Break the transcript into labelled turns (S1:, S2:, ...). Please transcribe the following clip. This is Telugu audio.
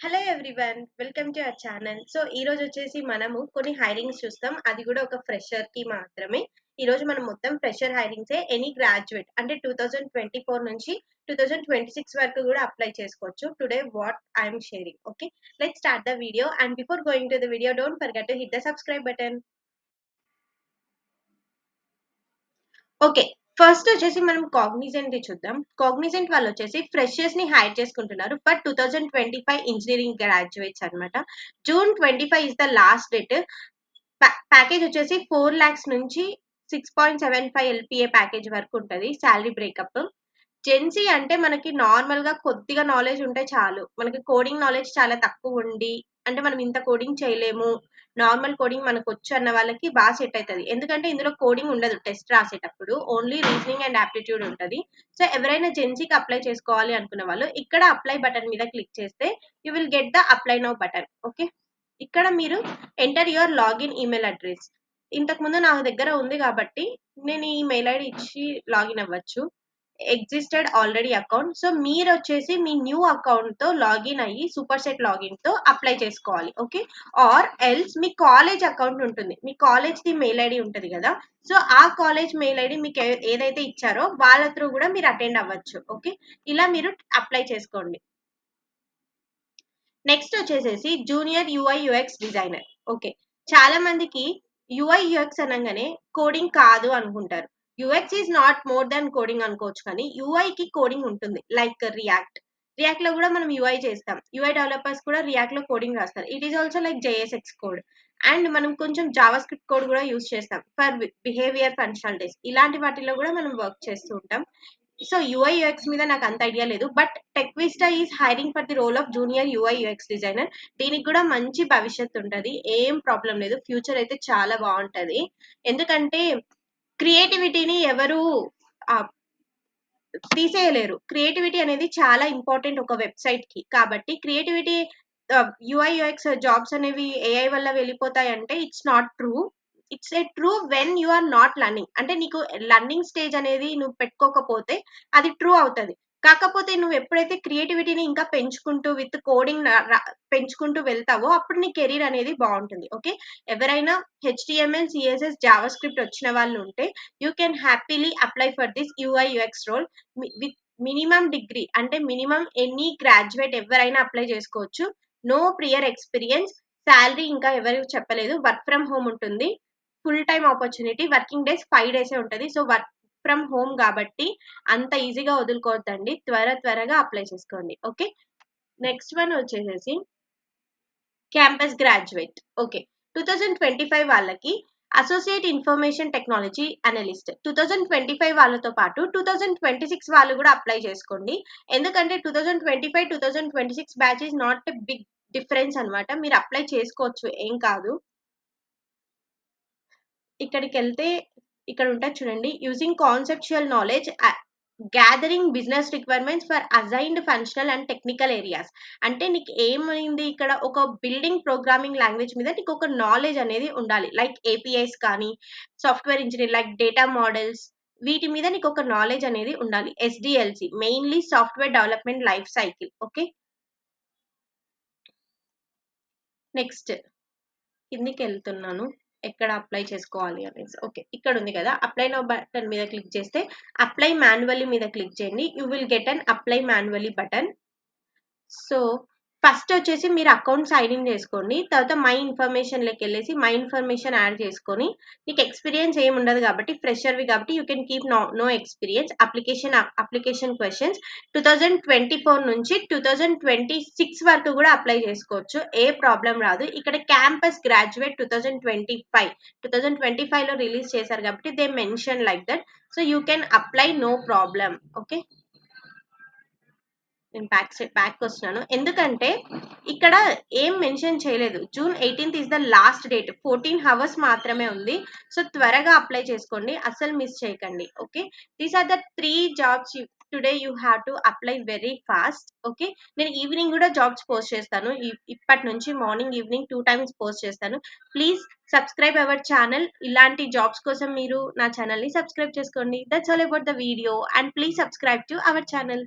S1: Hello everyone welcome to our channel. So ఈ రోజు వచ్చేసి మనము కొన్ని హైరింగ్స్ చూస్తాం. అది కూడా ఒక ఫ్రెషర్ కి మాత్రమే. ఈ రోజు మనం మొత్తం ఫ్రెషర్ హైరింగ్సే. ఎనీ గ్రాడ్యుయేట్ అంటే 2024 నుంచి 2026 వరకు కూడా అప్లై చేసుకోవచ్చు. Today what I'm sharing. Okay, let's start the video. And before going to the video, don't forget to hit the subscribe button. Okay, first వచ్చేసి మనం కాగ్నిజెంట్ చూద్దాం. కాగ్నిజెంట్ వాళ్ళు వచ్చేసి ఫ్రెషర్స్ ని హైర్ చేసుకుంటున్నారు ఫర్ 2025 ఇంజనీరింగ్ గ్రాడ్యుయేట్స్ అనమాట. June 25 is the last date. Package వచ్చేసి 4 lakhs నుంచి 6.75 LPA ప్యాకేజ్ వరకు ఉంటుంది. Salary breakup. జెన్సీ అంటే మనకి నార్మల్ గా కొద్దిగా నాలెడ్జ్ ఉంటే చాలు. మనకి కోడింగ్ నాలెడ్జ్ చాలా తక్కువ ఉండి, అంటే మనం ఇంత కోడింగ్ చేయలేము, నార్మల్ కోడింగ్ మనకు వచ్చు అన్న వాళ్ళకి బాగా సెట్ అవుతుంది. ఎందుకంటే ఇందులో కోడింగ్ ఉండదు టెస్ట్ రాసేటప్పుడు, ఓన్లీ రీజనింగ్ అండ్ ఆప్టిట్యూడ్ ఉంటుంది. సో ఎవరైనా జెన్సీకి అప్లై చేసుకోవాలి అనుకున్న వాళ్ళు ఇక్కడ అప్లై బటన్ మీద క్లిక్ చేస్తే you will get the apply now button. Okay, ఇక్కడ మీరు enter your login email address. ఇంతకు ముందు నా దగ్గర ఉంది కాబట్టి నేను ఈ మెయిల్ ఐడి ఇచ్చి లాగిన్ అవ్వచ్చు. Existed already account. సో మీరు వచ్చేసి మీ న్యూ అకౌంట్ తో లాగిన్ అయ్యి సూపర్ సెట్ లాగిన్ తో అప్లై చేసుకోవాలి. Okay, or else me college account ఉంటుంది, మీ కాలేజ్ ది మెయిల్ ఐడి ఉంటుంది కదా. సో ఆ కాలేజ్ మెయిల్ ఐడి మీకు ఏదైతే ఇచ్చారో వాళ్ళ త్రూ కూడా మీరు అటెండ్ అవ్వచ్చు. ఓకే, ఇలా మీరు అప్లై చేసుకోండి. నెక్స్ట్ వచ్చేసేసి junior UI UX designer. Okay, చాలా మందికి యూఐ యూఎక్స్ అనగానే కోడింగ్ కాదు అనుకుంటారు. UX is not more than coding అనుకోవచ్చు, కానీ యూఐ కి కోడింగ్ ఉంటుంది. లైక్ రియాక్ట్ లో కూడా మనం యూఐ చేస్తాం. యూఐ డెవలపర్స్ కూడా రియాక్ట్ లో కోడింగ్ రాస్తారు. It is also like JSX code. And మనం కొంచెం జావా స్క్రిప్ట్ కోడ్ కూడా యూస్ చేస్తాం ఫర్ బిహేవియర్ ఫంక్షనాలిటీస్. ఇలాంటి వాటిలో కూడా మనం వర్క్ చేస్తూ ఉంటాం. సో యూఐ యూఎక్స్ మీద నాకు అంత ఐడియా లేదు, but Techvista is hiring for the role of junior UI UX designer. దీనికి కూడా మంచి భవిష్యత్తు ఉంటుంది, ఏం ప్రాబ్లం లేదు. ఫ్యూచర్ అయితే చాలా బాగుంటది. ఎందుకంటే క్రియేటివిటీని ఎవరు తీసేయలేరు. క్రియేటివిటీ అనేది చాలా ఇంపార్టెంట్ ఒక వెబ్సైట్ కి. కాబట్టి క్రియేటివిటీ యూఐ యూఎక్స్ జాబ్స్ అనేవి ఏఐ వల్ల వెళ్ళిపోతాయంటే it's not true. It's a true when you are not learning. అంటే నీకు లర్నింగ్ స్టేజ్ అనేది నువ్వు పెట్టుకోకపోతే అది ట్రూ అవుతుంది. కాకపోతే నువ్వు ఎప్పుడైతే క్రియేటివిటీని ఇంకా పెంచుకుంటూ విత్ కోడింగ్ పెంచుకుంటూ వెళ్తావో అప్పుడు నీ కెరీర్ అనేది బాగుంటుంది. ఓకే, ఎవరైనా హెచ్టిఎంఎల్ సిఎస్ఎస్ జావా స్క్రిప్ట్ వచ్చిన వాళ్ళు ఉంటే you can happily apply for this UI UX role with minimum degree. అంటే మినిమం ఎనీ గ్రాడ్యుయేట్ ఎవరైనా అప్లై చేసుకోవచ్చు. No prior experience. శాలరీ ఇంకా ఎవరు చెప్పలేదు. వర్క్ ఫ్రమ్ హోమ్ ఉంటుంది. Full time opportunity. Working days 5 days ఉంటుంది. సో వర్క్ ఫ్రమ్ హోమ్ కాబట్టి అంత ఈజీగా వదులుకోవద్దండి. త్వరగా అప్లై చేసుకోండి. ఓకే, నెక్స్ట్ వన్ వచ్చేసేసి క్యాంపస్ గ్రాడ్యుయేట్. ఓకే, 2025 వాళ్ళకి అసోసియేట్ ఇన్ఫర్మేషన్ టెక్నాలజీ అనలిస్ట్. 2025 వాళ్ళతో పాటు 2026 వాళ్ళు కూడా అప్లై చేసుకోండి. ఎందుకంటే 2025 2026 batch is not a big difference అనమాట. మీరు అప్లై చేసుకోవచ్చు, ఏం కాదు. ఇక్కడికి వెళ్తే ఇక్కడ ఉంటుంది చూడండి, using conceptual knowledge gathering business requirements for assigned functional and technical areas. అంటే నీకు ఏమైంది ఇక్కడ, ఒక బిల్డింగ్ ప్రోగ్రామింగ్ లాంగ్వేజ్ మీద నీకు ఒక నాలెడ్జ్ అనేది ఉండాలి. లైక్ ఏపీఐస్ కానీ software engineer like data models, వీటి మీద నీకు ఒక నాలెడ్జ్ అనేది ఉండాలి. SDLC mainly software development life cycle. Okay, next కిందికి వెళ్తున్నాను ఎక్కడ అప్లై చేసుకోవాలి అనేసి. ఓకే, ఇక్కడ ఉంది కదా అప్లై నౌ బటన్ మీద క్లిక్ చేస్తే అప్లై మాన్యువల్లీ మీద క్లిక్ చేయండి. You will get an apply manually button. So first వచ్చేసి మీరు అకౌంట్ సైన్ ఇన్ చేసుకోండి. తర్వాత మై ఇన్ఫర్మేషన్ లెక్క వెళ్ళేసి మై ఇన్ఫర్మేషన్ యాడ్ చేసుకొని, నీకు ఎక్స్పీరియన్స్ ఏమి ఉండదు కాబట్టి ఫ్రెషర్వి కాబట్టి you can keep no experience. Application questions 2024 నుంచి 2026 వరకు కూడా అప్లై చేసుకోవచ్చు, ఏ ప్రాబ్లం రాదు. ఇక్కడ క్యాంపస్ గ్రాడ్యుయేట్ 2025 లో రిలీజ్ చేశారు కాబట్టి they mention like that. So you can apply no problem. Okay, నేను బ్యాక్ వస్తున్నాను ఎందుకంటే ఇక్కడ ఏం మెన్షన్ చేయలేదు. June 18th is the last date. 14 hours మాత్రమే ఉంది. సో త్వరగా అప్లై చేసుకోండి, అస్సలు మిస్ చేయకండి. Okay, these are the 3 jobs today you have to apply very fast. Okay, నేను ఈవినింగ్ కూడా జాబ్స్ పోస్ట్ చేస్తాను. ఇప్పటి నుంచి మార్నింగ్ ఈవినింగ్ 2 times పోస్ట్ చేస్తాను. Please subscribe our channel. ఇలాంటి జాబ్స్ కోసం మీరు నా ఛానల్ ని సబ్స్క్రైబ్ చేసుకోండి. That's all about the video and please subscribe to our channel.